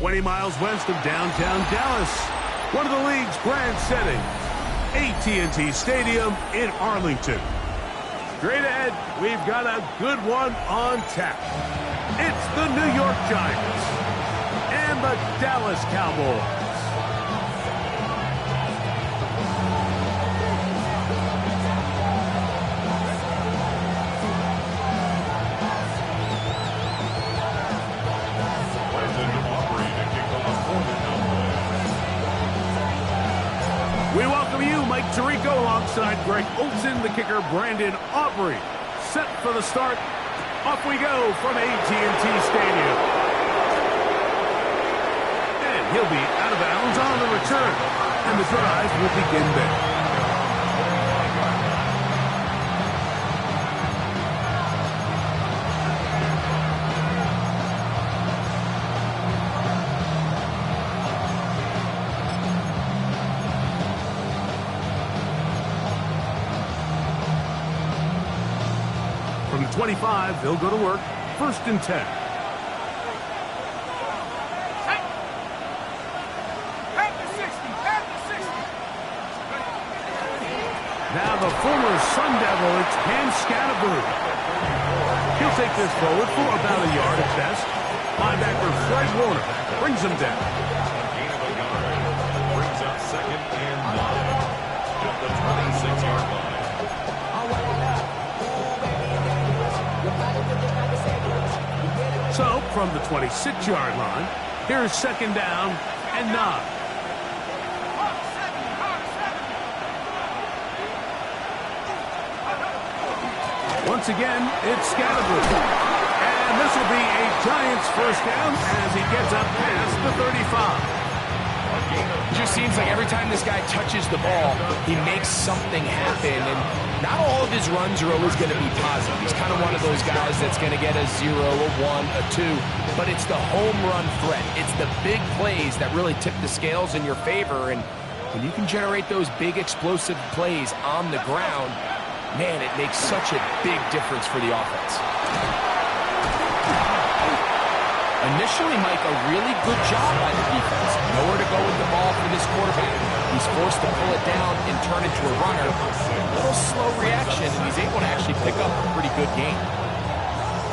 20 miles west of downtown Dallas, one of the league's grand settings, AT&T Stadium in Arlington. Straight ahead, we've got a good one on tap. It's the New York Giants and the Dallas Cowboys. Tirico alongside Greg Olsen, the kicker Brandon Aubrey. Set for the start. Off we go from AT&T Stadium. And he'll be out of bounds on the return. And the drive will begin there. From the 25, they'll go to work. 1st and 10. Now the former Sun Devil, it's Cam Scatterboo. He'll take this forward for about a yard at best. Linebacker Fred Warner brings him down. Gain of a yard. Brings up 2nd and 9 at the 26-yard line. So, from the 26-yard line, here's 2nd down and 9. Once again, it's Scatterboo. And this will be a Giants 1st down as he gets up past the 35. It just seems like every time this guy touches the ball, he makes something happen. And not all of his runs are always going to be positive. He's kind of one of those guys that's going to get a 0, a 1, a 2. But it's the home run threat. It's the big plays that really tip the scales in your favor. And when you can generate those big explosive plays on the ground, Man, it makes such a big difference for the offense. Initially, Mike, a really good job by the defense. Nowhere to go with the ball for this quarterback. He's forced to pull it down and turn it to a runner. A little slow reaction, and he's able to actually pick up a pretty good gain.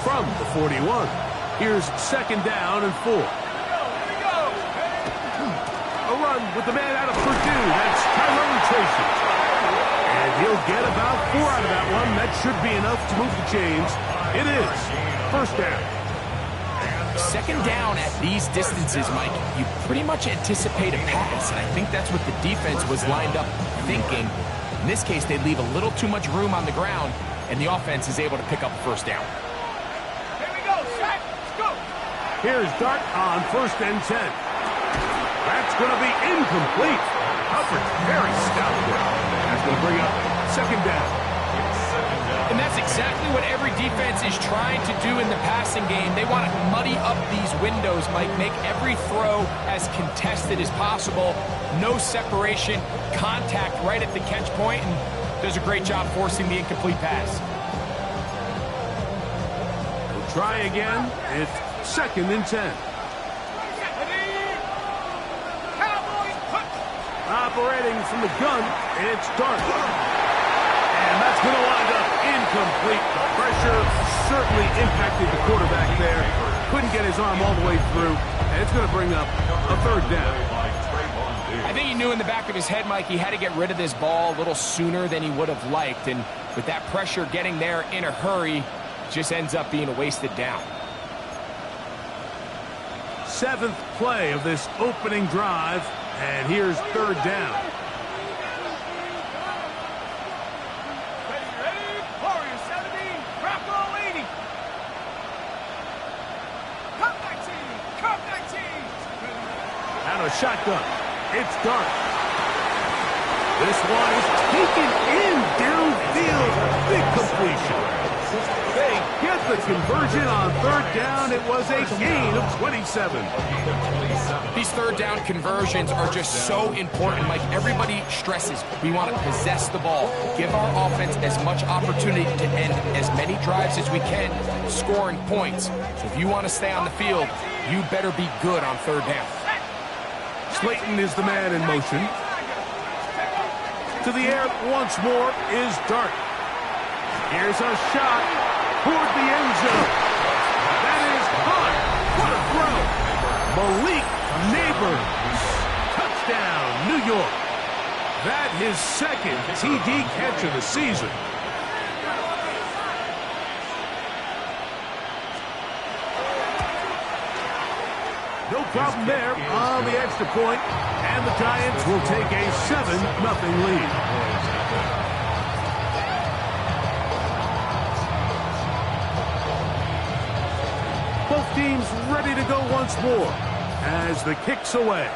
From the 41, here's 2nd down and 4. A run with the man out of Purdue. That's Tyrone Tracy. And he'll get about 4 out of that one. That should be enough to move the chains. It is 1st down. 2nd down at these distances, Mike, you pretty much anticipate a pass, and I think that's what the defense was lined up thinking. In this case, they leave a little too much room on the ground, and the offense is able to pick up 1st down. Here we go, set, let's go. Here's Dart on 1st and 10. That's going to be incomplete. Hubbard's very stout there. That's going to bring up 2nd down. And that's exactly what every defense is trying to do in the passing game. They want to muddy up these windows, Mike, make every throw as contested as possible. No separation, contact right at the catch point, and does a great job forcing the incomplete pass. We'll try again. It's 2nd and 10. Operating from the gun, it's Dart. And that's going to wind up incomplete. The pressure certainly impacted the quarterback there. Couldn't get his arm all the way through. And it's going to bring up a 3rd down. I think he knew in the back of his head, Mike, he had to get rid of this ball a little sooner than he would have liked. And with that pressure getting there in a hurry, it just ends up being a wasted down. 7th play of this opening drive. And here's 3rd down. Ready, Warriors 70, Bravo 80. Come 19. Out of shotgun. It's Dart. This one is taken in downfield. Big completion. They get the conversion on 3rd down. It was a gain of 27. These 3rd down conversions are just so important. Like everybody stresses, we want to possess the ball, give our offense as much opportunity to end as many drives as we can, scoring points. So if you want to stay on the field, you better be good on 3rd down. Slayton is the man in motion. To the air once more is Dart. Here's a shot toward the end zone. That is high. What a throw. Malik Neighbors. Touchdown, New York. That his 2nd TD catch of the season. No problem there on the extra point, and the Giants will take a 7-0 lead. Both teams ready to go once more as the kick's away.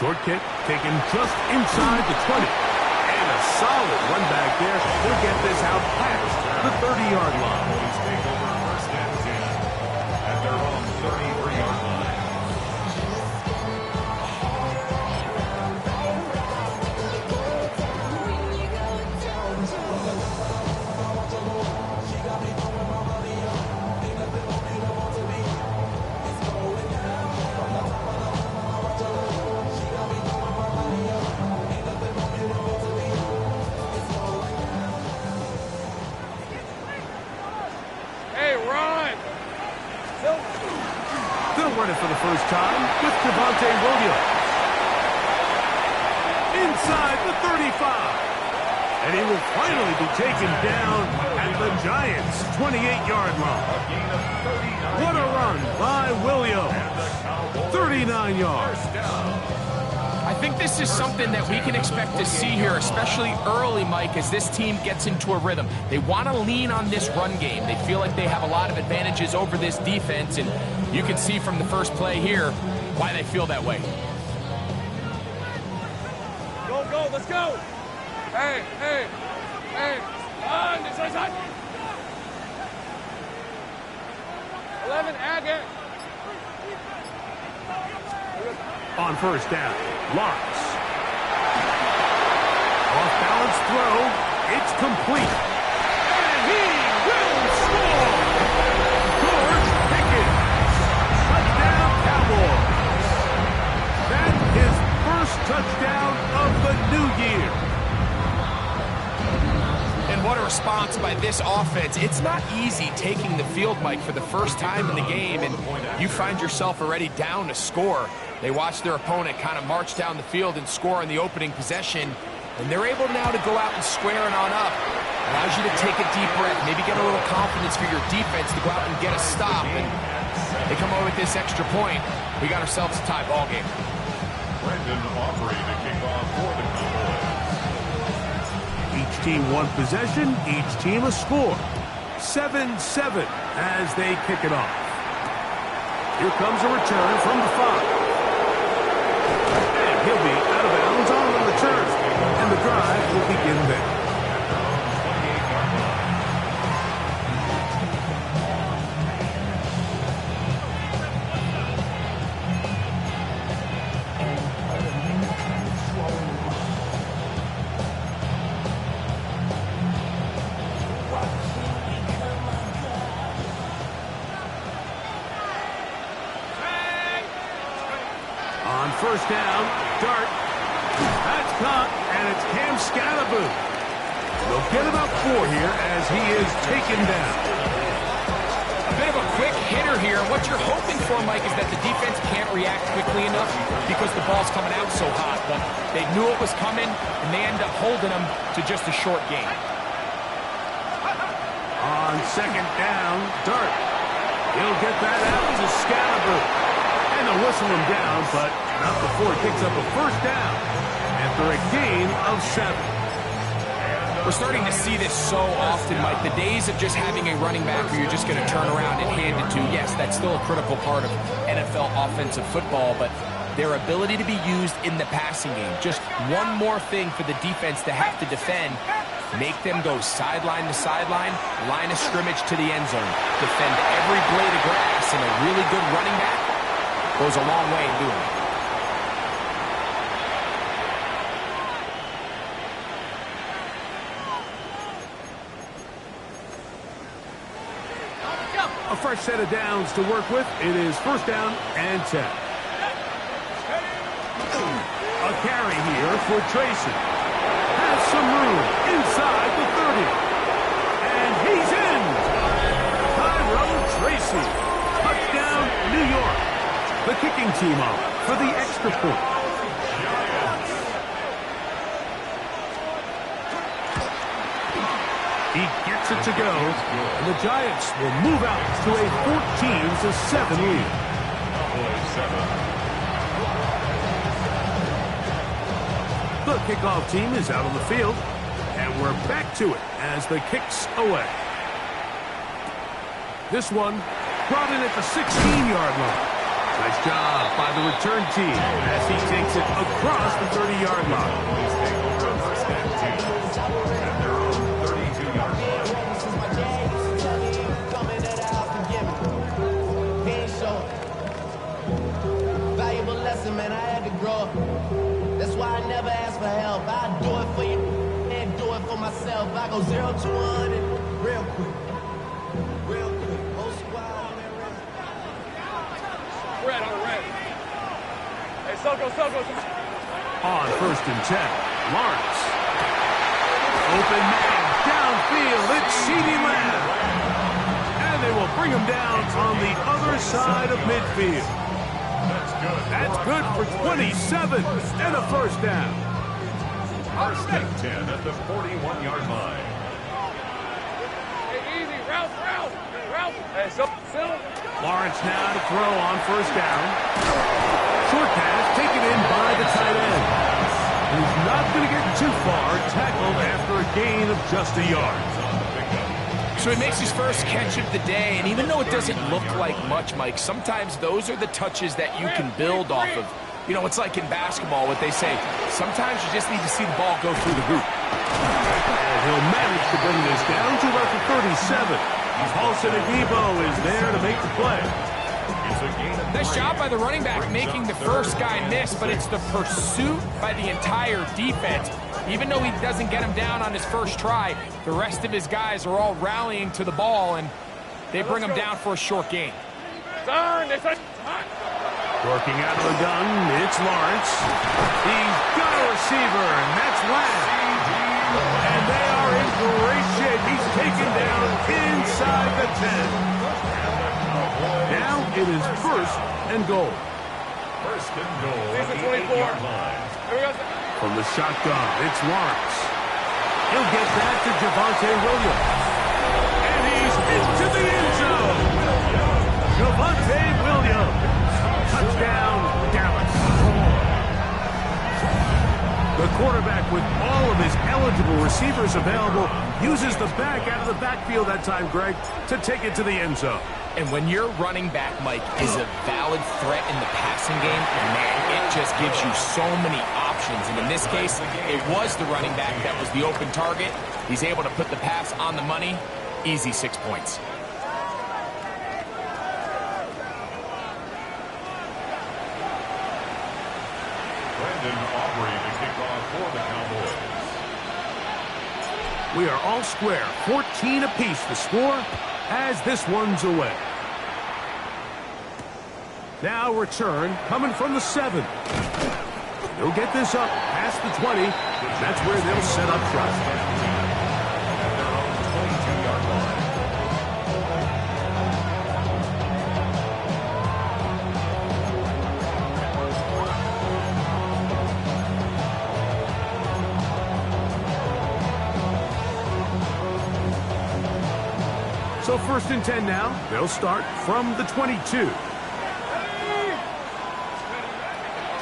Short kick taken just inside the 20. And a solid run back there. He'll get this out past the 30-yard line. Run it for the first time with Devontae Williams. Inside the 35. And he will finally be taken down at the Giants' 28-yard line. What a run by Williams. 39 yards. I think this is something that we can expect to see here, especially early, Mike, as this team gets into a rhythm. They want to lean on this run game. They feel like they have a lot of advantages over this defense, and you can see from the first play here why they feel that way. Go, let's go. Hey. On, this is on. 11, Agate. On 1st down, Lawrence. Off balanced throw. It's complete. And he will score! George Pickens. Touchdown, Cowboys. That's his first touchdown of the new year. And what a response by this offense. It's not easy taking the field, Mike, for the first time in the game, and you find yourself already down to score. They watch their opponent kind of march down the field and score in the opening possession, and they're able now to go out and square it on up. Allows you to take a deep breath, maybe get a little confidence for your defense to go out and get a stop, and they come away with this extra point. We got ourselves a tie ball game. Brandon Aubrey to kick off for the Cowboys. Each team one possession, each team a score. 7-7 as they kick it off. Here comes a return from the 5. And he'll be out of bounds on the return. And the drive will begin there. On first down, Dart. That's caught, and it's Cam Scatterboot. They'll get about 4 here as he is taken down. A bit of a quick hitter here. What you're hoping for, Mike, is that the defense can't react quickly enough because the ball's coming out so hot. But they knew it was coming, and they end up holding them to just a short gain. On second down, Dart. He'll get that out to Scatterboot. And they'll whistle him down, but not before he picks up a first down after a gain of 7. We're starting to see this so often, Mike. The days of just having a running back where you're just going to turn around and hand it to, yes, that's still a critical part of NFL offensive football, but their ability to be used in the passing game. Just one more thing for the defense to have to defend. Make them go sideline to sideline, line of scrimmage to the end zone. Defend every blade of grass, and a really good running back goes a long way in doing it. A fresh set of downs to work with. It is first down and 10. A carry here for Tracy. Has some room inside the 30. And he's in. Tyrone Tracy. Touchdown, New York. The kicking team up for the extra point. He gets it to go, and the Giants will move out to a 14-7 lead. The kickoff team is out on the field, and we're back to it as the kick's away. This one brought in at the 16-yard line. Nice job by the return team as he takes it across the 30-yard line. Man, I had to grow up. That's why I never ask for help. I do it for you and do it for myself. I go 0 to 1 and real quick. Real quick. Whole squad, man, real quick. Red on red. Hey, Soko. On first and 10, Lawrence. Open man, downfield, it's CeeDee Lamb. And they will bring him down on the other side of midfield. That's good for 27 and a first down. First and 10 at the 41-yard line. Hey, easy. Route. Hey, so. Lawrence now to throw on first down. Short pass taken in by the tight end. He's not going to get too far, tackled after a gain of just a yard. So he makes his first catch of the day, and even though it doesn't look like much, Mike, sometimes those are the touches that you can build off of. You know, it's like in basketball, what they say, sometimes you just need to see the ball go through the hoop. And he'll manage to bring this down to about the 37. Paulson Adebo is there to make the play. It's a gain of Nice 3. job by the running back Brings making up the 3rd first guy and miss, but 6. it's the pursuit by the entire defense. Even though he doesn't get him down on his first try, the rest of his guys are all rallying to the ball, and they bring him down for a short gain. Working out of the gun, it's Lawrence. He's got a receiver, and that's Lamb. And they are in great shape. He's taken down inside the 10. Now it is 1st and goal. 1st and goal at the 8-yard line. From the shotgun, it's Lawrence. He'll get that to Javonte Williams. And he's into the end zone. Javonte Williams. Touchdown, Dallas. The quarterback, with all of his eligible receivers available, uses the back out of the backfield that time, Greg, to take it to the end zone. And when your running back, Mike, is a valid threat in the passing game, man, it just gives you so many options. And in this case, it was the running back that was the open target. He's able to put the pass on the money. Easy 6 points. For the Cowboys. We are all square, 14 apiece the score as this one's away. Now return coming from the 7. He'll get this up past the 20. That's where they'll set up shop. Their own 22-yard line. So 1st and 10 now. They'll start from the 22.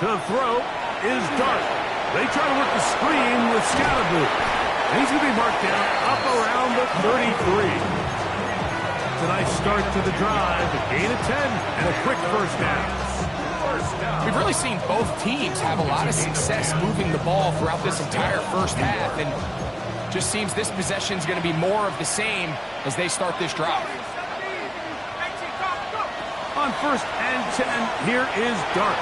To throw is Dart. They try to work the screen with Scatterboo. And he's going to be marked down up around the 33. It's a nice start to the drive. A gain of 10 and a quick 1st down. We've really seen both teams have a lot of success moving the ball throughout this entire 1st half, and just seems this possession is going to be more of the same as they start this drive. On 1st and 10, here is Dart.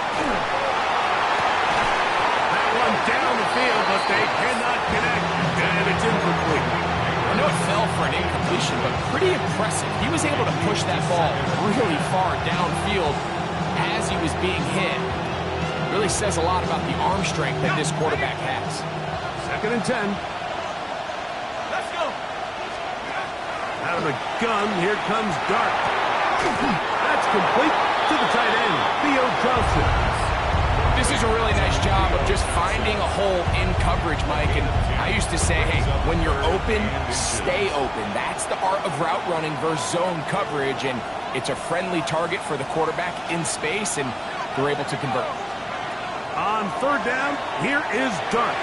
That one down the field, but they cannot connect, and it's incomplete. I know it fell for an incompletion, but pretty impressive. He was able to push that ball really far downfield as he was being hit. Really says a lot about the arm strength that this quarterback has. 2nd and 10. Out of the gun, here comes Dart. That's complete to the tight end, Theo Johnson. This is a really nice job of just finding a hole in coverage, Mike. And I used to say, hey, when you're open, stay open. That's the art of route running versus zone coverage. And it's a friendly target for the quarterback in space, and they're able to convert. On 3rd down, here is Dart.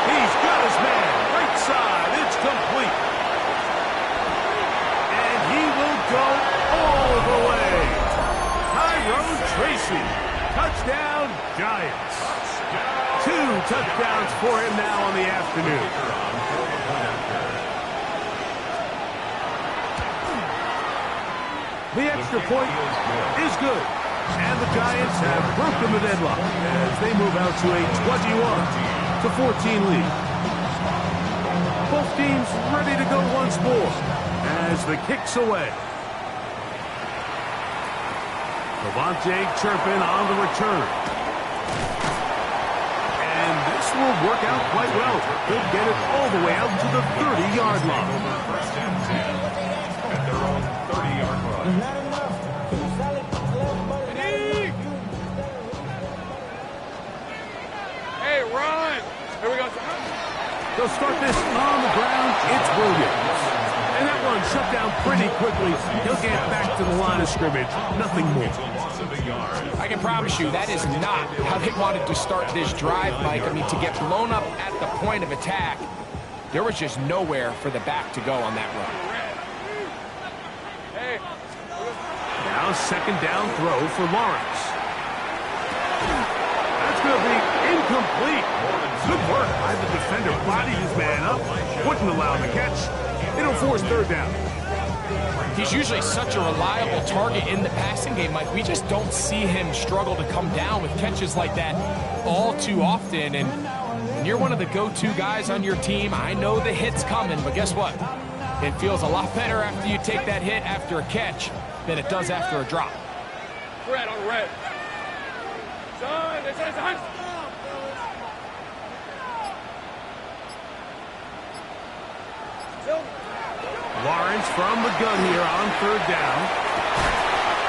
He's got his man, right side. It's complete. He will go all the way. Tyrone Tracy. Touchdown, Giants. 2 touchdowns for him now on the afternoon. The extra point is good. And the Giants have broken the deadlock as they move out to a 21-14 lead. Both teams ready to go once more as the kick's away. Levante chirping on the return. And this will work out quite well. He'll get it all the way out to the 30-yard line. 1st and 10 at their own 30-yard line. Hey, run! Here we go. They'll start this on the ground. It's Williams. And that one shut down pretty quickly. He'll get back to the line of scrimmage. Nothing more. I can promise you that is not how they wanted to start this drive, Mike. I mean, to get blown up at the point of attack, there was just nowhere for the back to go on that run. Now 2nd down throw for Lawrence. That's going to be incomplete. Good work by the defender. Bodied his man up. Wouldn't allow the catch. It'll force 3rd down. He's usually such a reliable target in the passing game, Mike. We just don't see him struggle to come down with catches like that all too often. And you're one of the go-to guys on your team. I know the hit's coming, but guess what? It feels a lot better after you take that hit after a catch than it does after a drop. Red on red. Son, this is Hunt. Lawrence from the gun here on third down.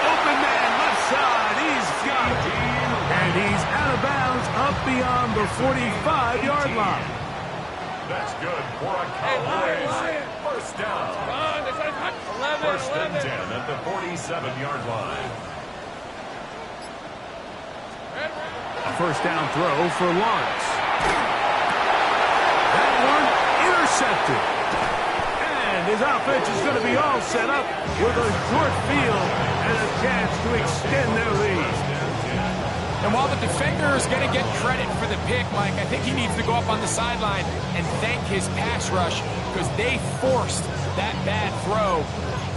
Open man, left side, he's got it. And he's out of bounds up beyond the 45-yard line. That's good for a Cowboys. First down. Son, this is Hunt. 11, First and 10 at the 47-yard line. A first down throw for Lawrence. That one intercepted. And his offense is going to be all set up with a short field and a chance to extend their lead. And while the defender is going to get credit for the pick, Mike, I think he needs to go up on the sideline and thank his pass rush because they forced that bad throw.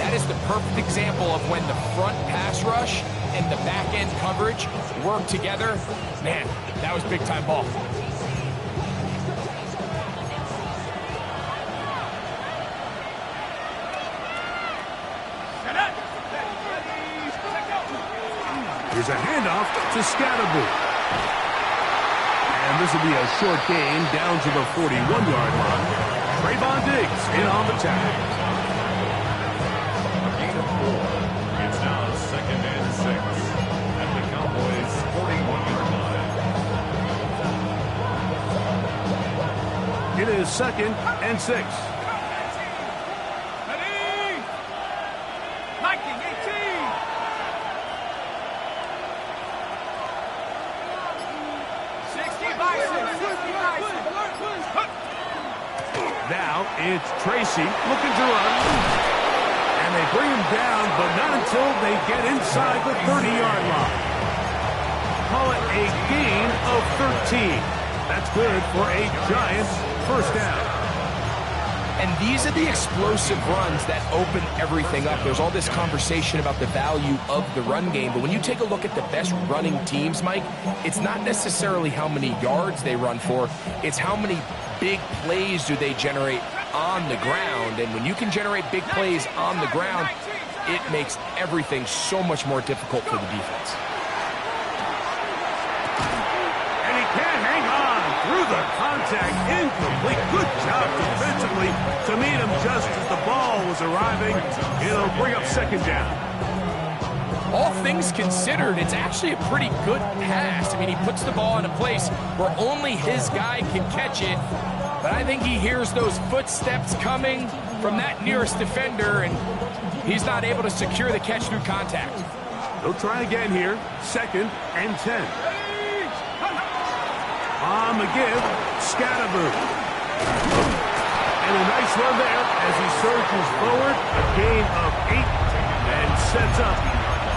That is the perfect example of when the front pass rush and the back end coverage work together. Man, that was big time ball. Here's a handoff to Scatterboo. And this will be a short gain down to the 41-yard line. Trayvon Diggs in on the tackle. A gain of 4. It's now second and 6 at the Cowboys' 41-yard line. It is second and 6. Now it's Tracy looking to run. And they bring him down, but not until they get inside the 30-yard line. Call it a gain of 13. That's good for a Giants first down. And these are the explosive runs that open everything up. There's all this conversation about the value of the run game, but when you take a look at the best running teams, Mike, it's not necessarily how many yards they run for, it's how many big plays do they generate on the ground. And when you can generate big plays on the ground, it makes everything so much more difficult for the defense. And he can't hang on through the contact. Incomplete. Good job defensively to meet him just as the ball was arriving. It'll bring up second down. All things considered, it's actually a pretty good pass. I mean, he puts the ball in a place where only his guy can catch it. But I think he hears those footsteps coming from that nearest defender, and he's not able to secure the catch through contact. They'll try again here. Second and 10. On the give, Scatterboo. And a nice run there as he surges forward. A gain of 8 and sets up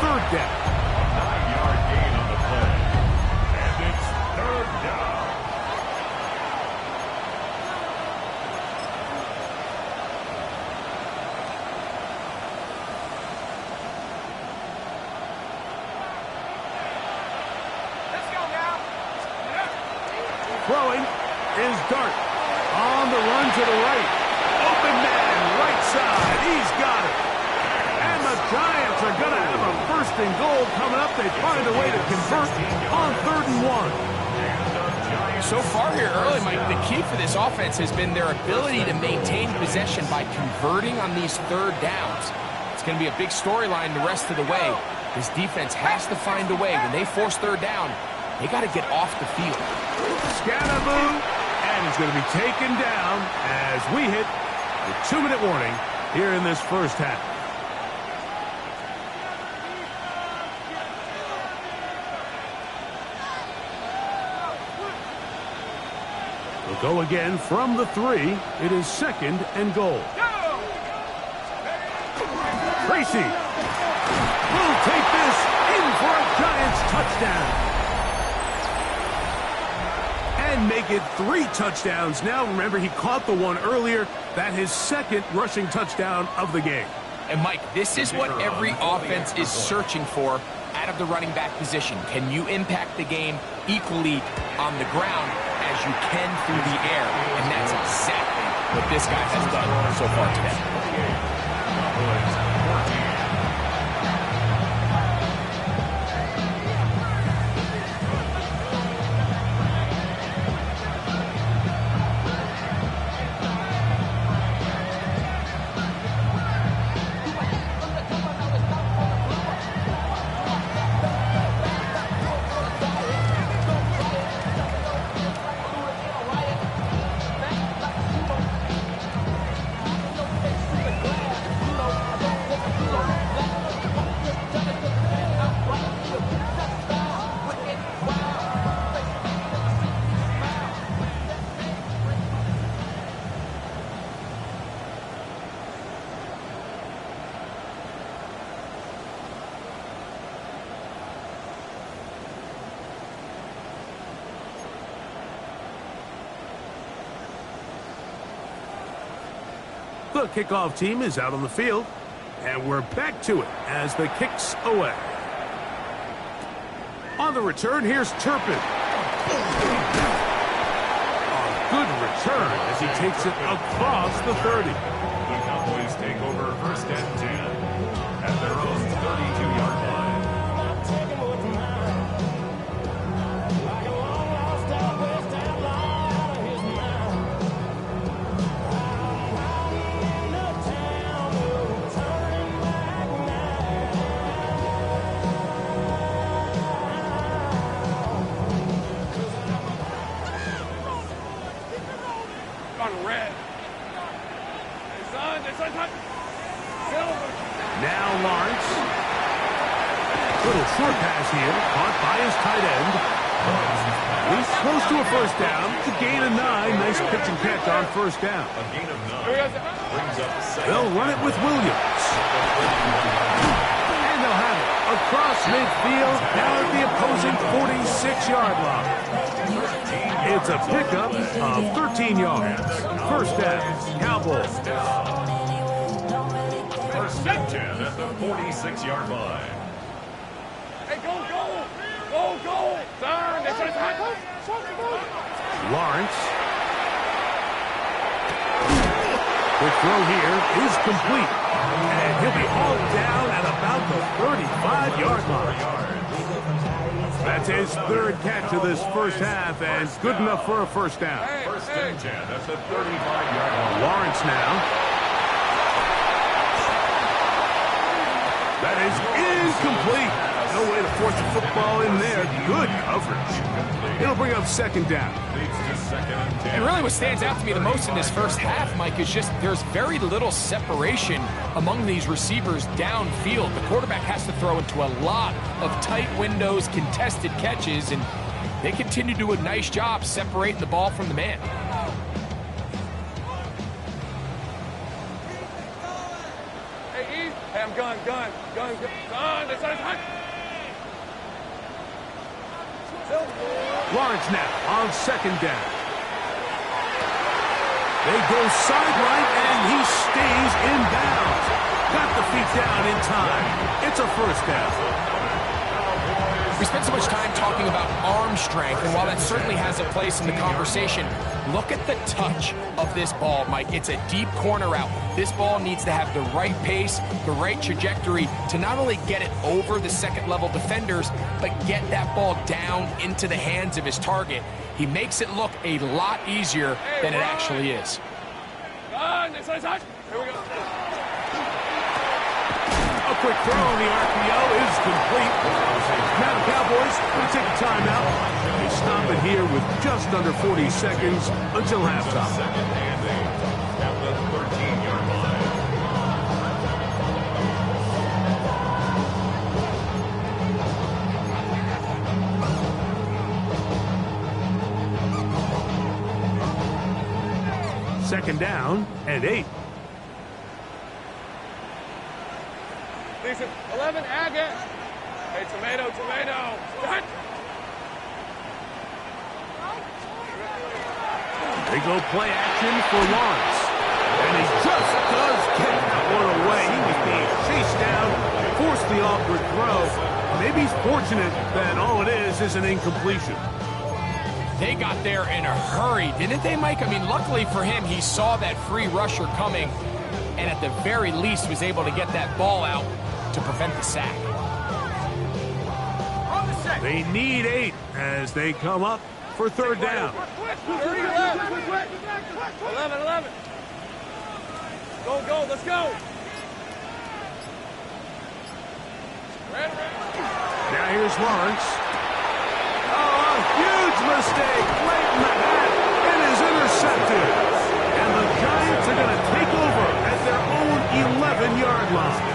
third down. 9-yard gain on the play. And it's third down. Throwing is Dart. On the run to the right. Open man, right side. He's got it. And the Giants are going to have a first and goal coming up. They find a way to convert on 3rd and 1. So far here early, Mike, the key for this offense has been their ability to maintain possession by converting on these third downs. It's going to be a big storyline the rest of the way. This defense has to find a way. When they force third down, they got to get off the field. Scatterboo, and he's going to be taken down as we hit the 2-minute warning here in this first half. We'll go again from the 3. It is second and goal. Tracy will take this in for a Giants touchdown. And make it 3 touchdowns now. Remember, he caught the one earlier. That his second rushing touchdown of the game. And, Mike, this is what every offense is searching for out of the running back position. Can you impact the game equally on the ground as you can through the air? And that's exactly what this guy has done so far today. The kickoff team is out on the field, and we're back to it as the kick's away. On the return, here's Turpin. A good return as he takes it across the 30. The Cowboys take over first and 10 at their own 32-yard line. Now Lawrence. Little short pass here, caught by his tight end. He's close to a first down. It's a gain of 9. Nice pitch and catch on first down. A gain of 9 brings up second. They'll run it with Williams. And they'll have it across midfield, now at the opposing 46-yard line. It's a pickup of 13 yards. First down, Cowboys. First and 10 at the 46-yard line. Hey, go! Go, go! Turn! Lawrence. The throw here is complete. And he'll be hauled down at about the 35-yard line. That's his third catch of this first half, and good enough for a first down. First and 10 at the 35-yard line. Lawrence now. That is incomplete. No way to force the football in there. Good coverage. It'll bring up second down. Leads to second and 10. And really what stands out to me the most in this first half, Mike, is just there's very little separation among these receivers downfield. The quarterback has to throw into a lot of tight windows, contested catches, and they continue to do a nice job separating the ball from the man. Hey, Eve. Hey, I'm gun. This is hot. Lawrence now on second down. They go sideline, and he stays in bounds. Got the feet down in time. It's a first down. We spent so much time talking about arm strength, and while that certainly has a place in the conversation, look at the touch of this ball, Mike. It's a deep corner route. This ball needs to have the right pace, the right trajectory to not only get it over the second-level defenders, but get that ball down into the hands of his target. He makes it look a lot easier than it actually is. This is hot. Here we go. A quick throw on the RPO is complete. Now the Cowboys will take a timeout. They stop it here with just under 40 seconds until halftime. Second and 8 at the 13-yard line. Second down and 8. Listen, 11, Agate. Hey, tomato. Hot. They go play action for Lawrence. And he just does get that one away. He was being chase down, force the awkward throw. Maybe he's fortunate that all it is an incompletion. They got there in a hurry, didn't they, Mike? I mean, luckily for him, he saw that free rusher coming, and at the very least was able to get that ball out to prevent the sack. They need 8 as they come up for third down. 11. Go, let's go. Now here's Lawrence. Oh, a huge mistake late in the half. It is intercepted. And the Giants are going to take over at their own 11-yard line.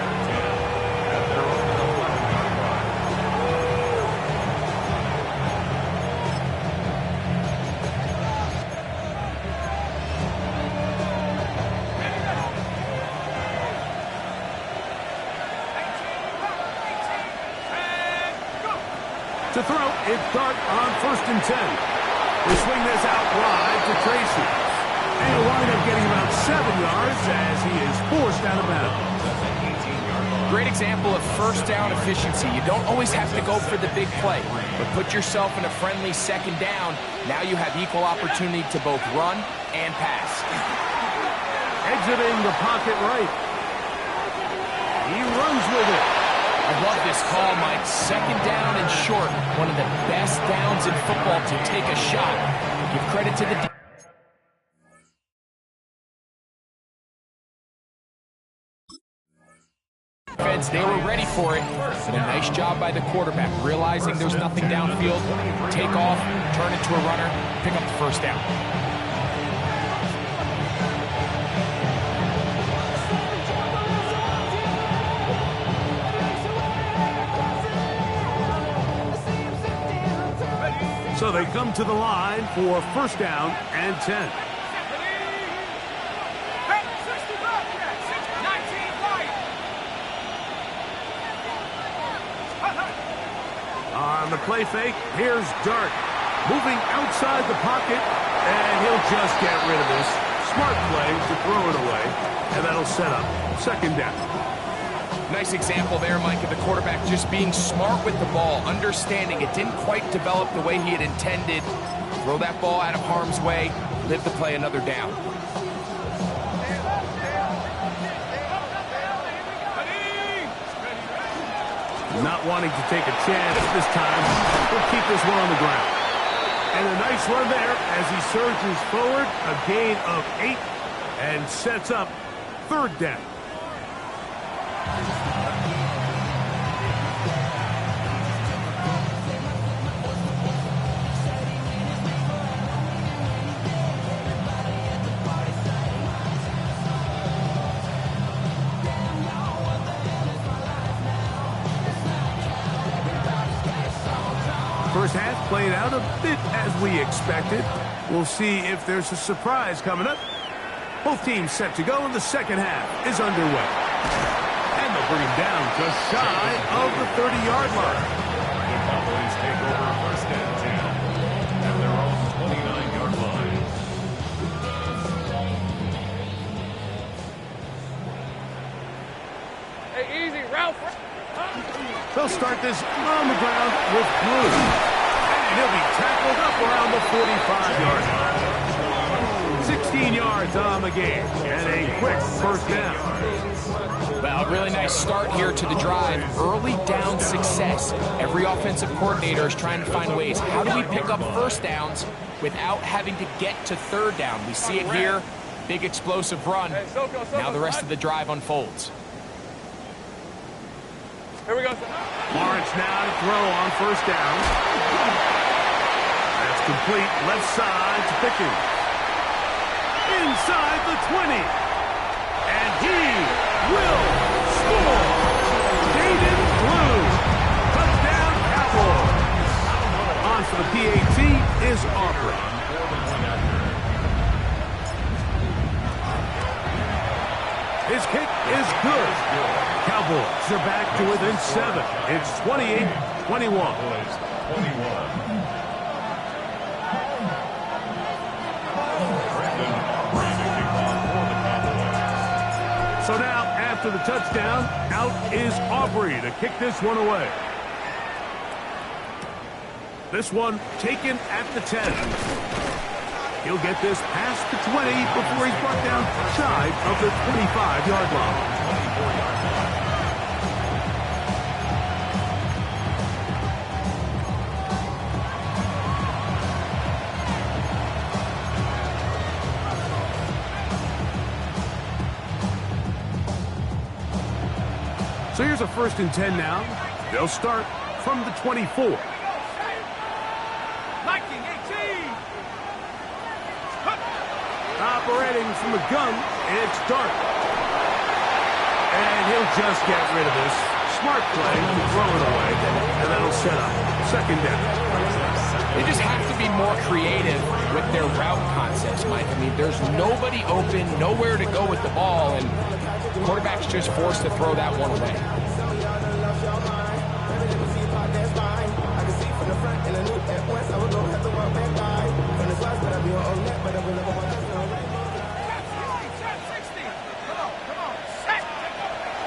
To throw, it's Dart on 1st and 10. They swing this out wide to Tracy. And he'll wind up getting about 7 yards as he is forced out of bounds. Great example of first down efficiency. You don't always have to go for the big play, but put yourself in a friendly second down. Now you have equal opportunity to both run and pass. Exiting the pocket right. He runs with it. I love this call, Mike. Second down and short. One of the best downs in football to take a shot. Give credit to the defense. They were ready for it. And a nice job by the quarterback. Realizing there's nothing downfield. Take off, turn it to a runner, pick up the first down. So they come to the line for first down and 10. On the play fake, here's Dart. Moving outside the pocket, and he'll just get rid of this. Smart play to throw it away, and that'll set up second down. Nice example there, Mike, of the quarterback just being smart with the ball, understanding it didn't quite develop the way he had intended. Throw that ball out of harm's way, live to play another down. Not wanting to take a chance this time, we'll keep this one on the ground. And a nice run there as he surges forward, a gain of 8, and sets up third down. First half played out a bit as we expected. We'll see if there's a surprise coming up. Both teams set to go, and the second half is underway. And they'll bring him down just shy of the 30-yard line. The Cowboys take over first and 10 at their own 29-yard line. Hey, easy, Ralph. They'll start this on the ground with Blue. And he'll be tackled up around the 45-yard line. 16 yards on the game, and a quick first down. Well, a really nice start here to the drive. Early down success. Every offensive coordinator is trying to find ways. How do we pick up first downs without having to get to third down? We see it here. Big explosive run. Now the rest of the drive unfolds. Here we go. Lawrence now to throw on first down. That's complete left side to Pickens. Inside the 20. And he will score. Jaden Blue. Touchdown Cowboys. On for the PAT is Aubrey. His kick is good. Cowboys are back to within 7. It's 28-21. So now, after the touchdown, out is Aubrey to kick this one away. This one taken at the 10. He'll get this past the 20 before he's brought down shy of the 25-yard line. So here's a 1st and 10 now. They'll start from the 24. Operating from the gun, it's Dart. And he'll just get rid of this. Smart play to throw it away, and that'll set up 2nd down. They just have to be more creative with their route concepts, Mike. I mean, there's nobody open, nowhere to go with the ball, and the quarterback's just forced to throw that one away.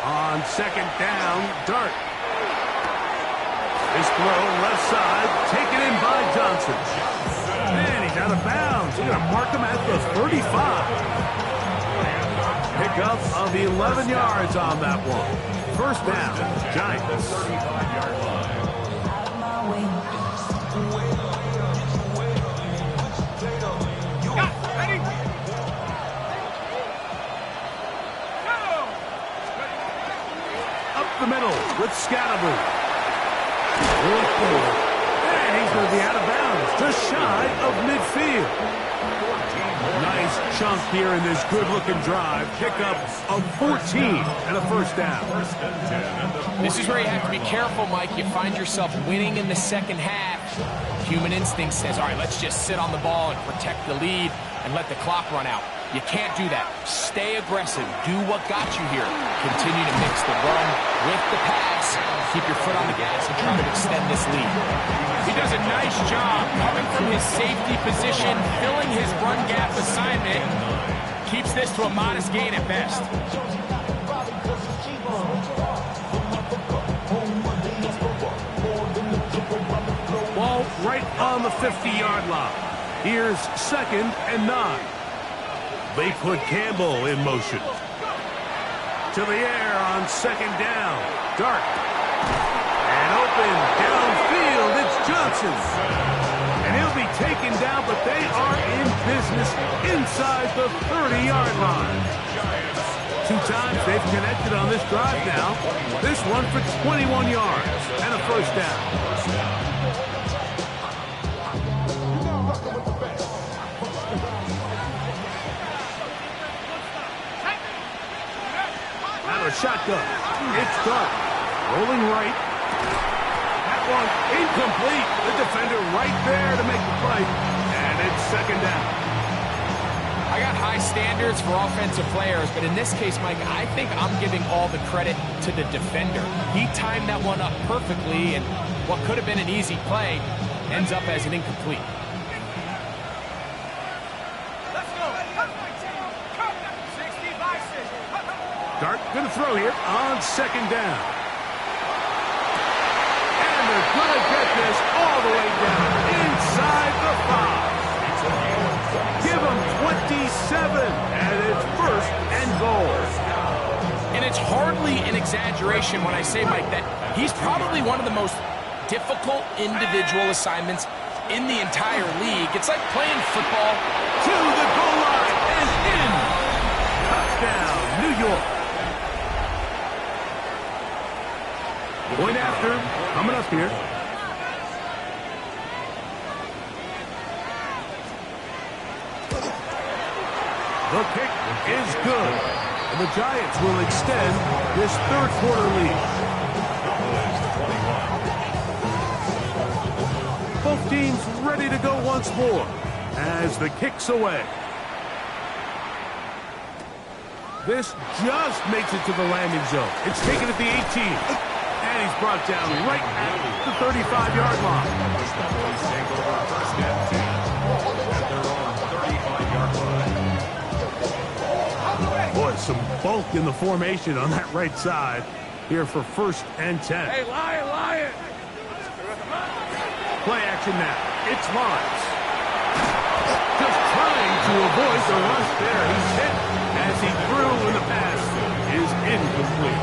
On 2nd down, Dart. His throw left side, taken in by Johnson. Man, he's out of bounds. They're going to mark him at the 35. Pickup of 11 yards on that one. 1st down, Giants. 35-yard line. The middle with Scatterby. And he's going to be out of bounds, just shy of midfield. Nice chunk here in this good-looking drive. Pickup of 14 and a 1st down. This is where you have to be careful, Mike. You find yourself winning in the 2nd half. Human instinct says, all right, let's just sit on the ball and protect the lead and let the clock run out. You can't do that. Stay aggressive. Do what got you here. Continue to mix the run with the pass. Keep your foot on the gas and try to extend this lead. He does a nice job coming from his safety position, filling his run gap assignment. Keeps this to a modest gain at best. Ball right on the 50-yard line. Here's 2nd and 9. They put Campbell in motion. To the air on 2nd down. Dart. And open downfield. It's Johnson. And he'll be taken down, but they are in business inside the 30-yard line. 2 times they've connected on this drive now. This one for 21 yards and a 1st down. Shotgun. It's Dart. Rolling right. That one incomplete. The defender right there to make the play. And it's 2nd down. I got high standards for offensive players, but in this case, Mike, I think I'm giving all the credit to the defender. He timed that one up perfectly, and what could have been an easy play ends up as an incomplete. Dart going to throw here on 2nd down. And they're going to get this all the way down inside the 5. Give them 27, and it's 1st and goal. And it's hardly an exaggeration when I say, Mike, that he's probably one of the most difficult individual assignments in the entire league. It's like playing football. To the goal line and in. Touchdown, New York. Point after, coming up here. The kick is good. And the Giants will extend this 3rd quarter lead. Both teams ready to go once more as the kick's away. This just makes it to the landing zone. It's taken at the 18. And he's brought down right at the 35-yard line. Take over 1st and 10 at their own 35-yard line. Boy, some bulk in the formation on that right side here for 1st and 10. Hey, Lion! Play action now. It's Lawrence. Just trying to avoid the rush there. He's hit as he threw when the pass is incomplete.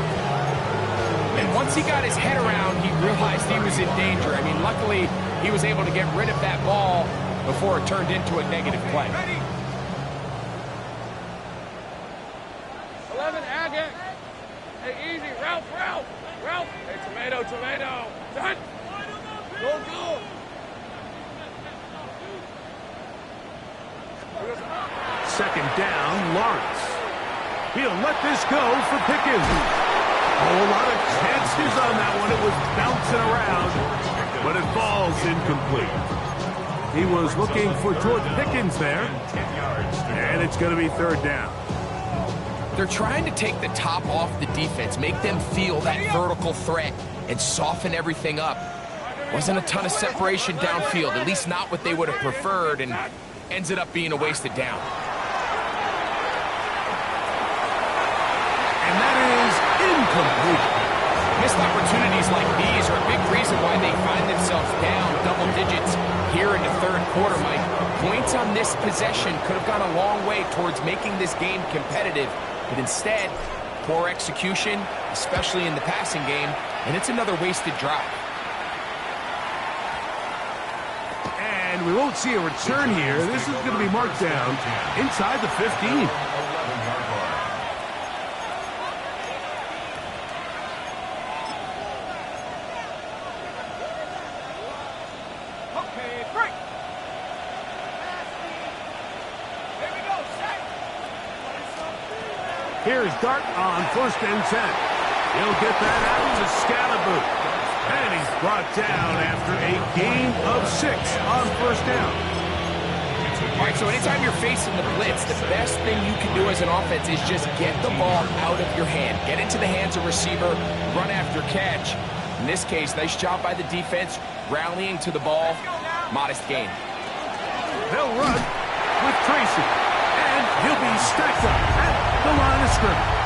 And once he got his head around, he realized he was in danger. I mean, luckily, he was able to get rid of that ball before it turned into a negative play. 11, Agate. Hey, easy. Ralph. Hey, tomato. Done. Go. 2nd down, Lawrence. He'll let this go for Pickens. A lot of chances on that one. It was bouncing around, but it falls incomplete. He was looking for George Pickens there, and it's going to be 3rd down. They're trying to take the top off the defense, make them feel that vertical threat, and soften everything up. Wasn't a ton of separation downfield, at least not what they would have preferred, and ends it up being a wasted down. And that is incomplete. Missed opportunities like these are a big reason why they find themselves down double digits here in the 3rd quarter, Mike. Points on this possession could have gone a long way towards making this game competitive, but instead, poor execution, especially in the passing game, and it's another wasted drive. And we won't see a return here. This is going to be marked down inside the 15. Here's Dart on 1st and 10. He'll get that out to Scalaboo. And he's brought down after a gain of 6 on 1st down. All right, so anytime you're facing the blitz, the best thing you can do as an offense is just get the ball out of your hand. Get into the hands of receiver, run after catch. In this case, nice job by the defense, rallying to the ball. Modest gain. They'll run with Tracy. And he'll be stacked up at the line of scrimmage.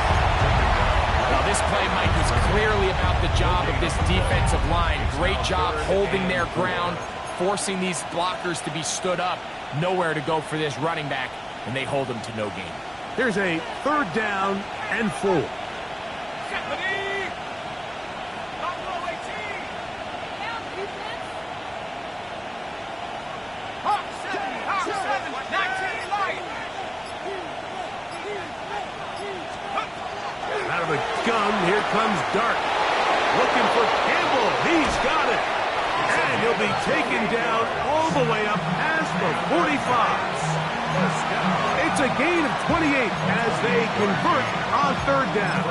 Well, this play, Mike, is clearly about the job of this defensive line. Great job holding their ground, forcing these blockers to be stood up. Nowhere to go for this running back, and they hold him to no gain. There's a 3rd down and 4. Out of the gun, here comes Dart. Looking for Campbell. He's got it. And he'll be taken down all the way up past the 45. It's a gain of 28 as they convert on 3rd down.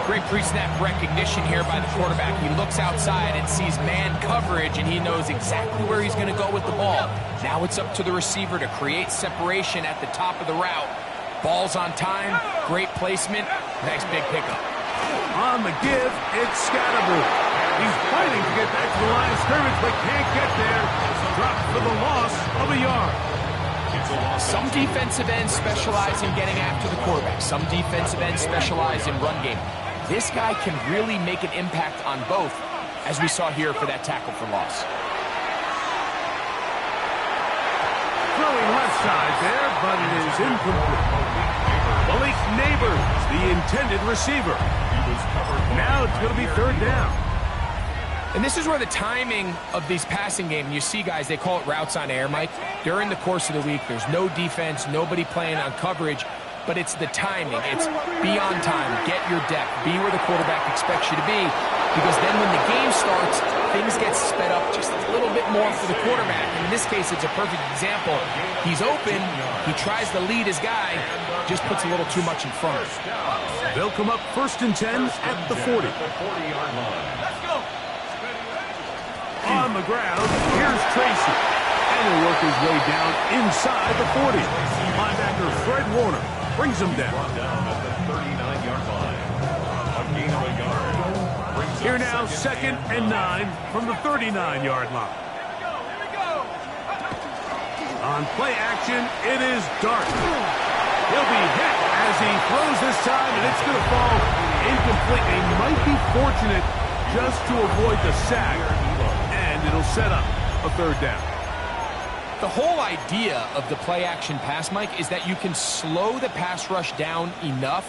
Great pre-snap recognition here by the quarterback. He looks outside and sees man coverage, and he knows exactly where he's going to go with the ball. Now it's up to the receiver to create separation at the top of the route. Ball's on time, great placement, nice big pickup. On the give, it's Scatterbrooke. He's fighting to get back to the line of scrimmage, but can't get there. Dropped for the loss of a yard. Some defensive ends specialize in getting after the quarterback. Some defensive ends specialize in run game. This guy can really make an impact on both, as we saw here for that tackle for loss. Throwing left side there, but it is incomplete. Malik Neighbors, the intended receiver. Now it's going to be 3rd down. And this is where the timing of these passing game, you see guys, they call it routes on air, Mike. During the course of the week, there's no defense, nobody playing on coverage, but it's the timing. It's be on time, get your depth, be where the quarterback expects you to be, because then when the game starts, things get sped up just a little bit more for the quarterback. And in this case, it's a perfect example. He's open, he tries to lead his guy, just puts a little too much in front. They'll come up 1st and 10 at the 40. On the ground, here's Tracy. And he'll work his way down inside the 40. Linebacker Fred Warner brings him down. At the 39-yard line. A gain of a yard. Here now, 2nd and 9 from the 39-yard line. On play action, it is Dart. He'll be hit as he throws this time, and it's going to fall incomplete. They might be fortunate just to avoid the sack, and it'll set up a third down. The whole idea of the play-action pass, Mike, is that you can slow the pass rush down enough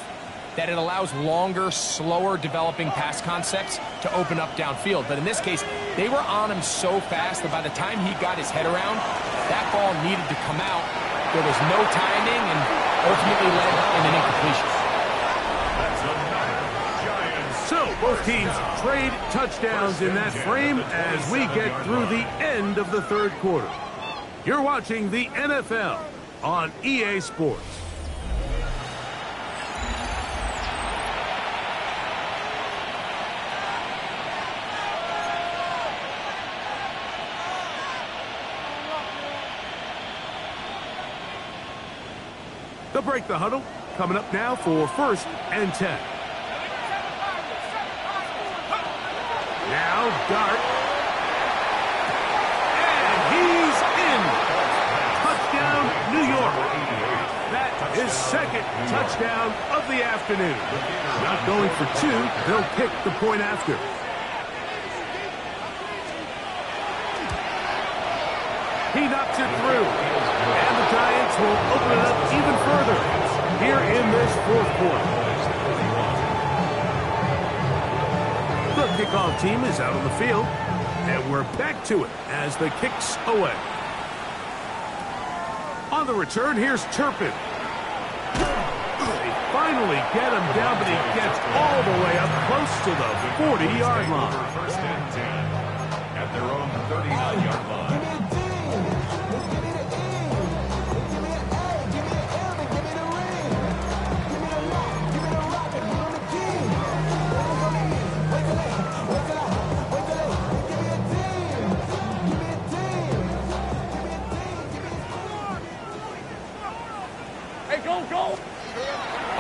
that it allows longer, slower developing pass concepts to open up downfield. But in this case, they were on him so fast that by the time he got his head around, that ball needed to come out. There was no timing and ultimately led in an incompletion. So both teams trade touchdowns in that frame as we get through the end of the third quarter. You're watching the NFL on EA Sports. They'll break the huddle. Coming up now for 1st and 10. Now Dart. And he's in. Touchdown, New York. That is 2nd touchdown of the afternoon. Not going for 2. They'll pick the point after. He knocks it through. And the Giants will open it up even further here in this 4th quarter. The kickoff team is out on the field, and we're back to it as the kick's away. On the return, here's Turpin. They finally get him down, but he gets all the way up close to the 40-yard line. 1st and 10 at their own 39-yard line.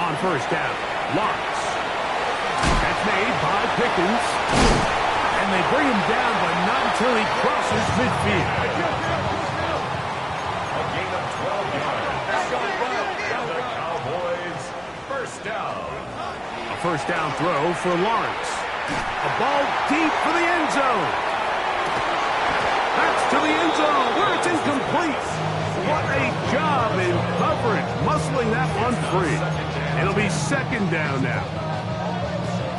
On 1st down, Lawrence. That's made by Pickens. And they bring him down, but not until he crosses midfield. A gain of 12 yards. And the Cowboys 1st down. A 1st down throw for Lawrence. A ball deep for the end zone. That's to the end zone where it's incomplete. What a job in coverage, muscling that one free. It'll be 2nd down now.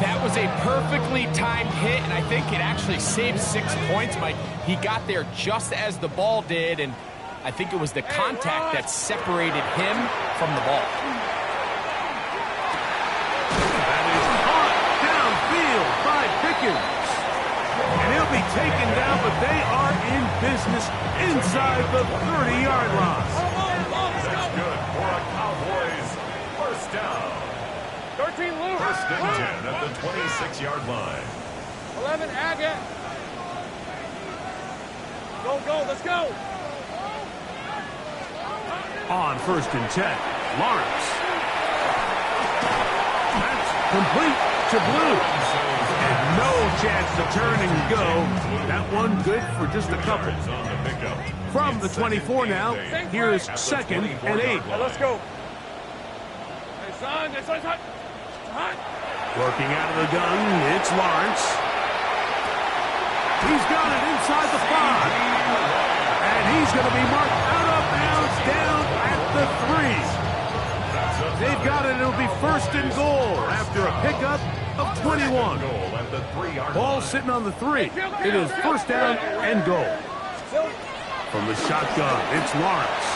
That was a perfectly timed hit, and I think it actually saved 6 points, Mike. He got there just as the ball did, and I think it was the contact that separated him from the ball. That is caught downfield by Pickens. And he'll be taken down, but they are in business inside the 30-yard line. That's good for a Cowboys 1st down. 13 loose. 1st and 10 at the 26-yard line. 11 Agate. Go, let's go. On 1st and 10, Lawrence. That's complete to Blue. And no chance to turn and go. That one good for just a couple. From the 24 now, here's 2nd and 8. Let's go. Hey, son, it's hot. Working out of the gun, it's Lawrence. He's got it inside the 5. And he's going to be marked out of bounds down at the 3. They've got it. It'll be 1st and goal after a pickup of 21. Ball sitting on the 3. It is 1st down and goal. From the shotgun, it's Lawrence.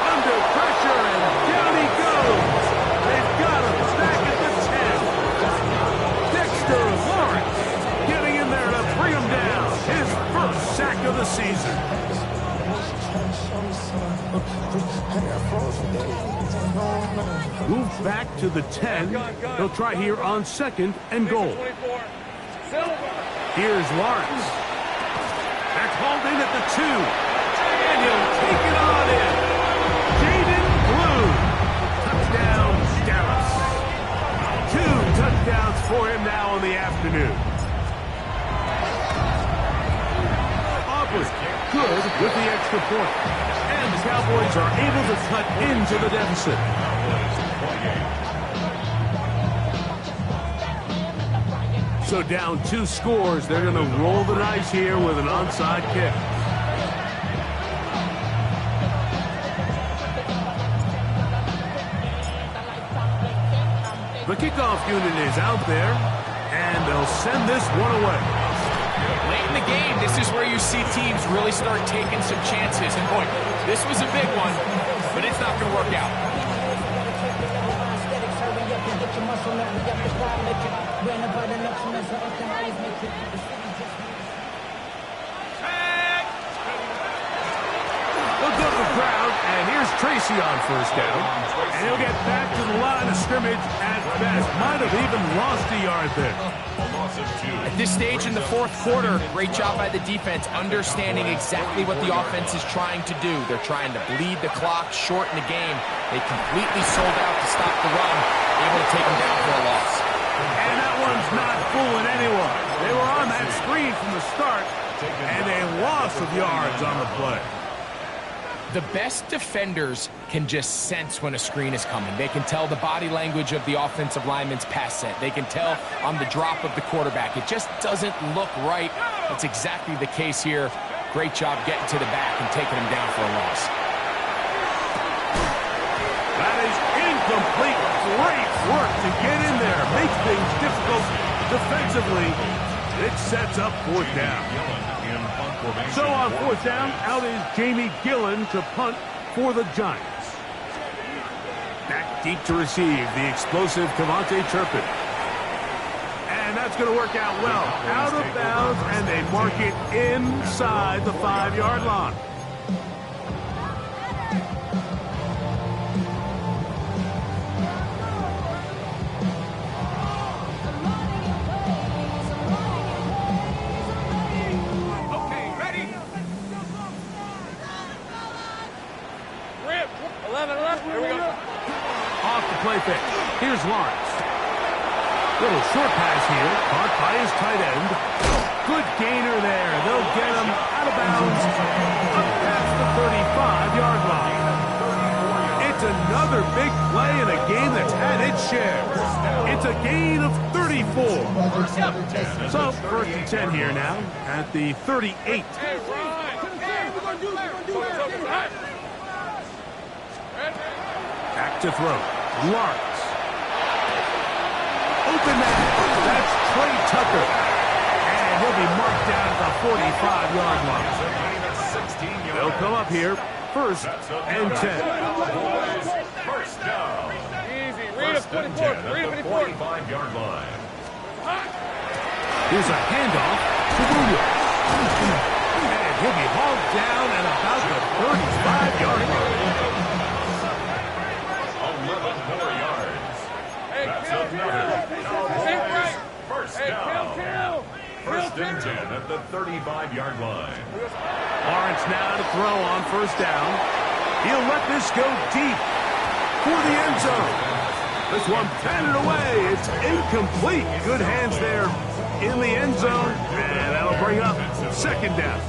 Under pressure, and down he goes. They've got him back at the 10. Dexter Lawrence getting in there to bring him down. His 1st sack of the season. Move back to the 10. They'll try here on 2nd and goal. Here's Lawrence. That's hauled in at the 2. And he'll take it on in. Jaden Blue. Touchdown, Dallas. 2 touchdowns for him now in the afternoon. Aubrey, good with the extra point. And the Cowboys are able to cut into the deficit. ball game. So down 2 scores, they're going to roll the dice here with an onside kick. The kickoff unit is out there, and they'll send this one away. Late in the game, this is where you see teams really start taking some chances. And boy, this was a big one, but it's not going to work out. Look up the crowd, and here's Tracy on first down. And he'll get back to the line of scrimmage at best. Might have even lost a yard there. At this stage in the fourth quarter, great job by the defense, understanding exactly what the offense is trying to do. They're trying to bleed the clock, shorten the game. They completely sold out to stop the run, able to take them down for a loss. And that one's not fooling anyone. They were on that screen from the start, and a loss of yards on the play. The best defenders can just sense when a screen is coming. They can tell the body language of the offensive lineman's pass set. They can tell on the drop of the quarterback. It just doesn't look right. That's exactly the case here. Great job getting to the back and taking him down for a loss. That is incomplete. Great work to get in there. Makes things difficult defensively. It sets up fourth down. So on fourth down, out is Jamie Gillen to punt for the Giants. Back deep to receive the explosive Cavante Turpin. And that's going to work out well. Out of bounds, and they mark it inside the 5-yard line. Play fake. Here's Lawrence. Little short pass here, caught by his tight end. Good gainer there. They'll get him out of bounds up past the 35-yard line. It's another big play in a game that's had its share. It's a gain of 34. So first and 10 here now at the 38. Back to throw. Lawrence. Open that. That's Trey Tucker. And he'll be marked down at the 45-yard line. They'll come up here. First and 10. First down. Easy. Read it, put it forward. Read it, put it forward. 45-yard line. Here's a handoff to Williams. And he'll be hauled down at about the 35-yard line. 11 more yards. That's another Cowboys first down. First and 10 at the 35-yard line. Lawrence now to throw on first down. He'll let this go deep for the end zone. This one batted away. It's incomplete. Good hands there in the end zone. And that'll bring up second down.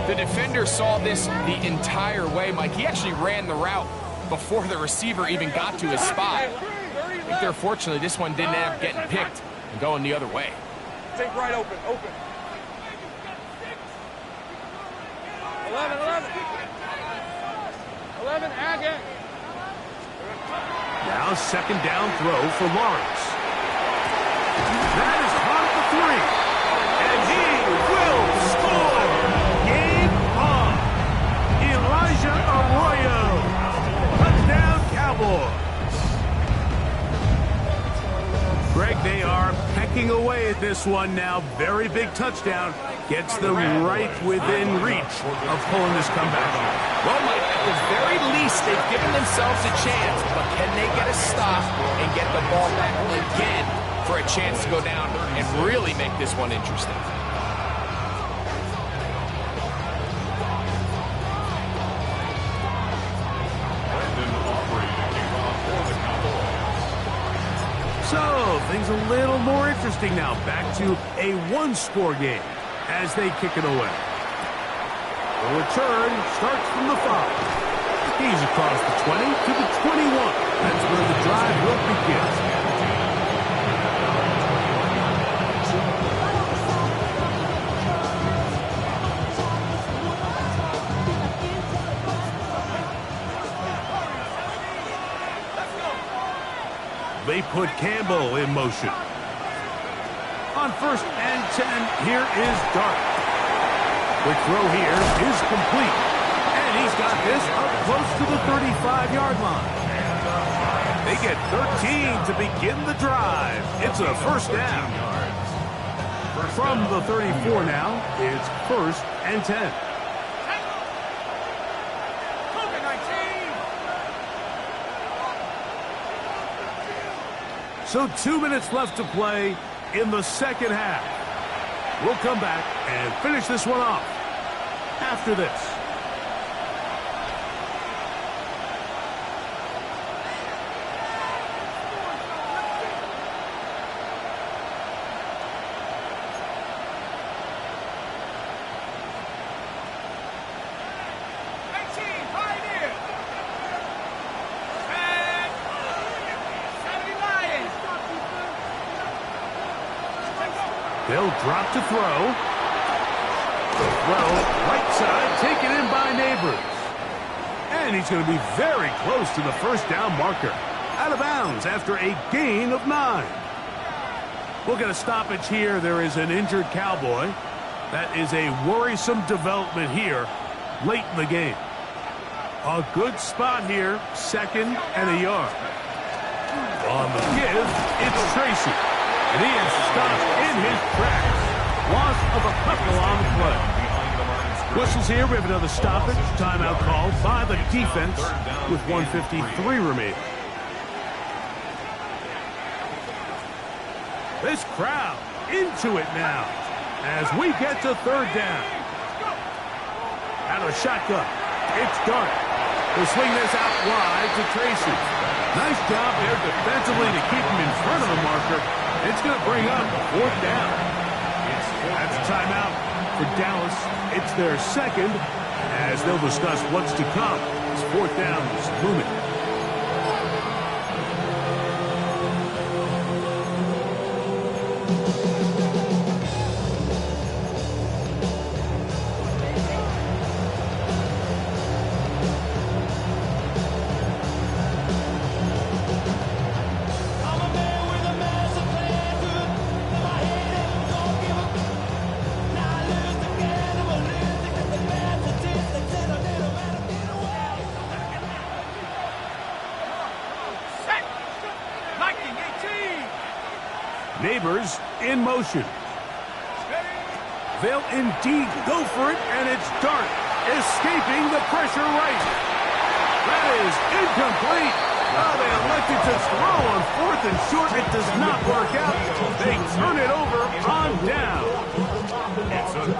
The defender saw this the entire way, Mike. He actually ran the route before the receiver even got to his spot. I think they're fortunately this one didn't end up getting picked and going the other way. Take right open. 11, Agate. Now second down throw for Lawrence. That is caught at the 3. And he will score. Game on. Elijah Arroyo. Touchdown, Cowboys. Greg, they are pecking away at this one now. Very big touchdown. Gets them right within reach of pulling this comeback. Well, Mike, at the very least, they've given themselves a chance, but can they get a stop and get the ball back again for a chance to go down and really make this one interesting? So, things a little more interesting now. Back to a one-score game as they kick it away. The return starts from the 5. He's across the 20 to the 21. That's where begins. They put Campbell in motion. On 1st and 10, here is Dart. Quick throw here is complete. And he's got this up close to the 35-yard line. They get 13 to begin the drive. It's a first down. From the 34 now, it's 1st and 10. So 2 minutes left to play in the second half. We'll come back and finish this one off after this. They'll drop to throw. Throw, right side, taken in by Neighbors. And he's going to be very close to the first down marker. Out of bounds after a gain of 9. We'll get a stoppage here. There is an injured Cowboy. That is a worrisome development here late in the game. A good spot here, 2nd and a yard. On the give, it's Tracy. And he is stopped in his tracks. Loss of a couple on the play. Whistles here. We have another stoppage. Timeout called by the defense with 1:53 remaining. This crowd into it now as we get to 3rd down. Out of shotgun. It's Dart. They'll swing this out wide to Tracy. Nice job there defensively to keep him in front of the marker. It's going to bring up 4th down. That's a timeout for Dallas. It's their 2nd as they'll discuss what's to come. This 4th down is looming. Neighbors in motion. They'll indeed go for it, and it's Dart escaping the pressure right. That is incomplete. Oh, they elected to throw on 4th and short. It does not work out. They turn it over on down.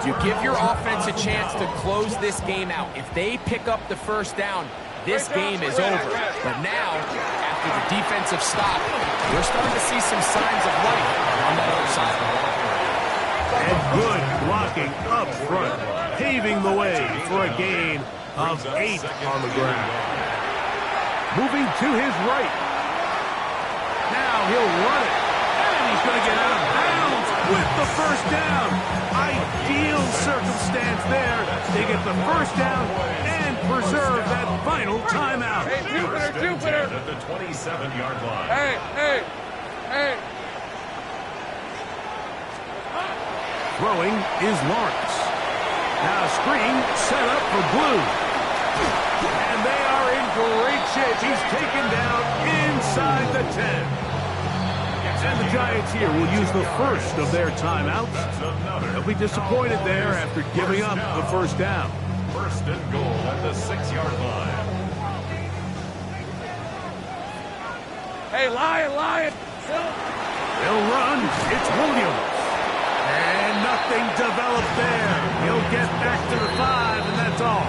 You give your offense a chance to close this game out. If they pick up the first down, this game is over. But now, after the defensive stop, we're starting to see some signs of life on that other side. And good blocking up front, paving the way for a gain of 8 on the ground. Moving to his right. Now he'll run it. And he's going to get out of bounds with the first down. Ideal circumstance there. They get the first down and preserve that final timeout. Hey, Jupiter. At the 27-yard line. Hey. Throwing is Lawrence. Now screen set up for Blue. And they are in great shape. He's taken down inside the 10. And the Giants here will use the first of their timeouts. They'll be disappointed there after giving up the first down. 1st and goal at the 6-yard line. Hey, Lion. They'll run. It's Williams. And nothing developed there. He'll get back to the 5, and that's all.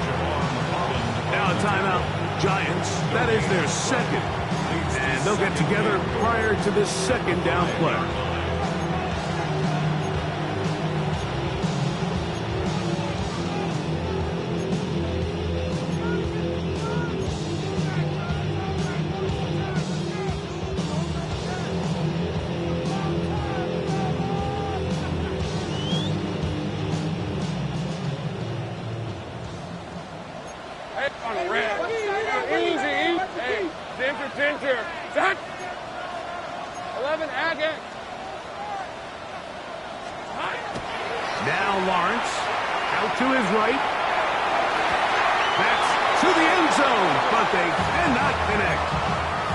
Now a timeout. Giants. That is their 2nd. And they'll get together prior to this 2nd down play. to his right. That's to the end zone, but they cannot connect.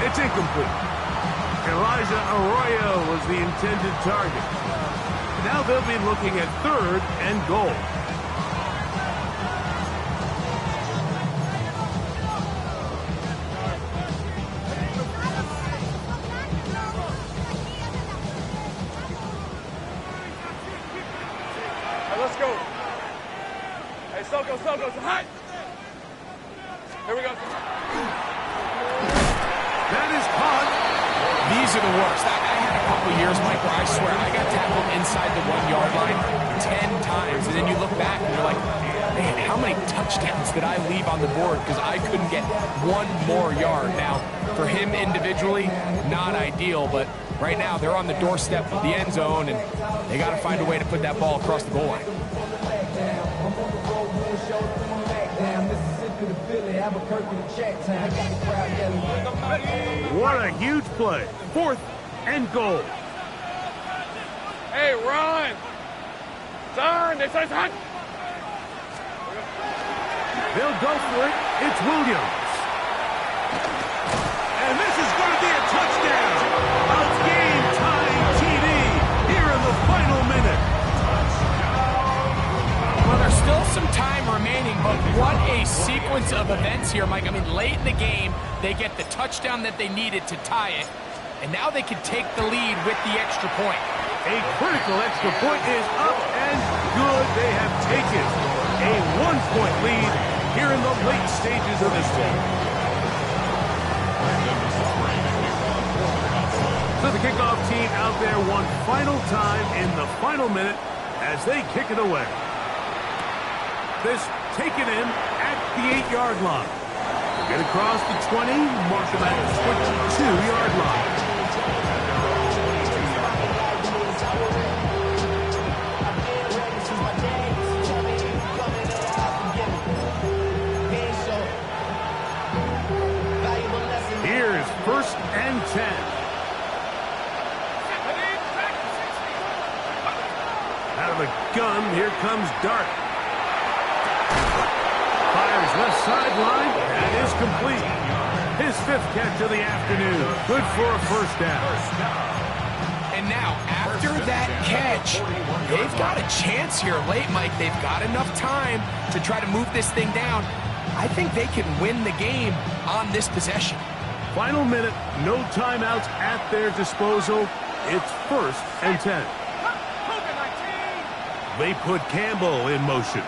It's incomplete. Elijah Arroyo was the intended target. Now they'll be looking at 3rd and goal. Let's go. Hey, Soko, hot. Here we go. That is caught. These are the worst. I had a couple years, Mike, where I swear I got tackled inside the 1-yard line 10 times. And then you look back and you're like, man, how many touchdowns did I leave on the board because I couldn't get one more yard? Now, for him individually, not ideal, but right now they're on the doorstep of the end zone, and they got to find a way to put that ball across the goal line. What a huge play. 4th and goal. Hey, run. Son, this is hot. They'll go for it. It's Williams. And this is going to be a touchdown. A game-tying TD here in the final minute. Well, there's still some time remaining, but what a sequence of events here, Mike. I mean, late in the game, they get the touchdown that they needed to tie it, and now they can take the lead with the extra point. A critical extra point is up and good. They have taken a 1-point lead here in the late stages of this game. So the kickoff team out there one final time in the final minute as they kick it away. This taken in at the 8-yard line. Get across the 20, mark them at the 22-yard line. Here's 1st and 10. Out of the gun, here comes Dart. Fires left sideline. That is complete. His 5th catch of the afternoon. Good for a 1st down. And now, after that catch, they've got a chance here late, Mike. They've got enough time to try to move this thing down. I think they can win the game on this possession. Final minute, no timeouts at their disposal. It's 1st and 10. They put Campbell in motion.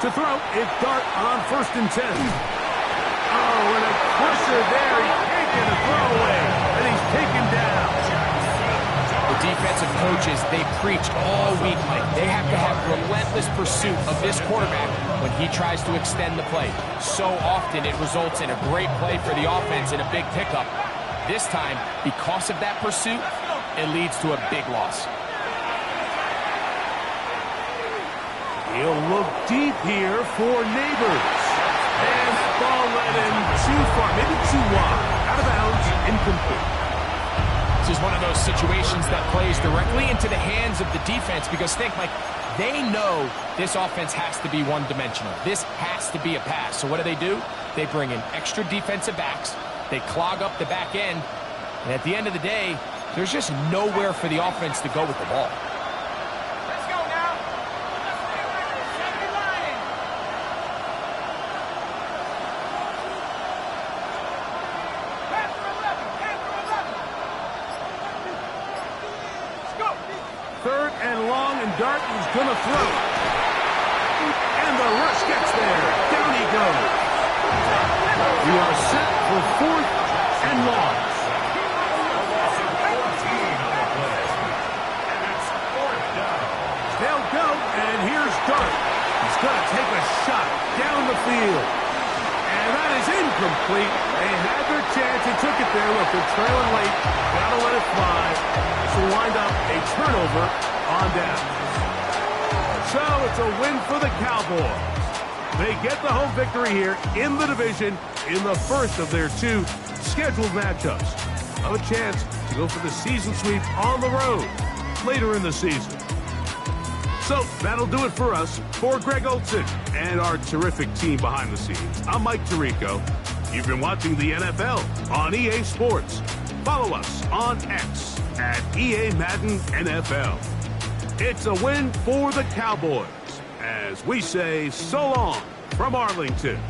To throw, it's Dart on 1st and 10. Oh, and a pressure there. He can't get a throwaway, and he's taken down. The defensive coaches, they preached all week, Mike. They have to have relentless pursuit of this quarterback when he tries to extend the play. So often it results in a great play for the offense and a big pickup. This time, because of that pursuit, it leads to a big loss. He'll look deep here for Neighbors. And ball led in too far, maybe too wide. Out of bounds, incomplete. This is one of those situations that plays directly into the hands of the defense because think, Mike, they know this offense has to be one-dimensional. This has to be a pass. So what do? They bring in extra defensive backs. They clog up the back end. And at the end of the day, there's just nowhere for the offense to go with the ball. Let's go now. Third and long, and Darton's going to throw. And the rush gets there. Down he goes. We are set for 4th and long. They'll go, and here's Dart. He's going to take a shot down the field. And that is incomplete. They had their chance. They took it there. Look, they're trailing late. Got to let it fly. This will wind up a turnover on down. So it's a win for the Cowboys. They get the home victory here in the division in the first of their 2 scheduled matchups. Have a chance to go for the season sweep on the road later in the season. So that'll do it for us. For Greg Olson and our terrific team behind the scenes, I'm Mike Tirico. You've been watching the NFL on EA Sports. Follow us on X at EA Madden NFL. It's a win for the Cowboys, as we say so long from Arlington.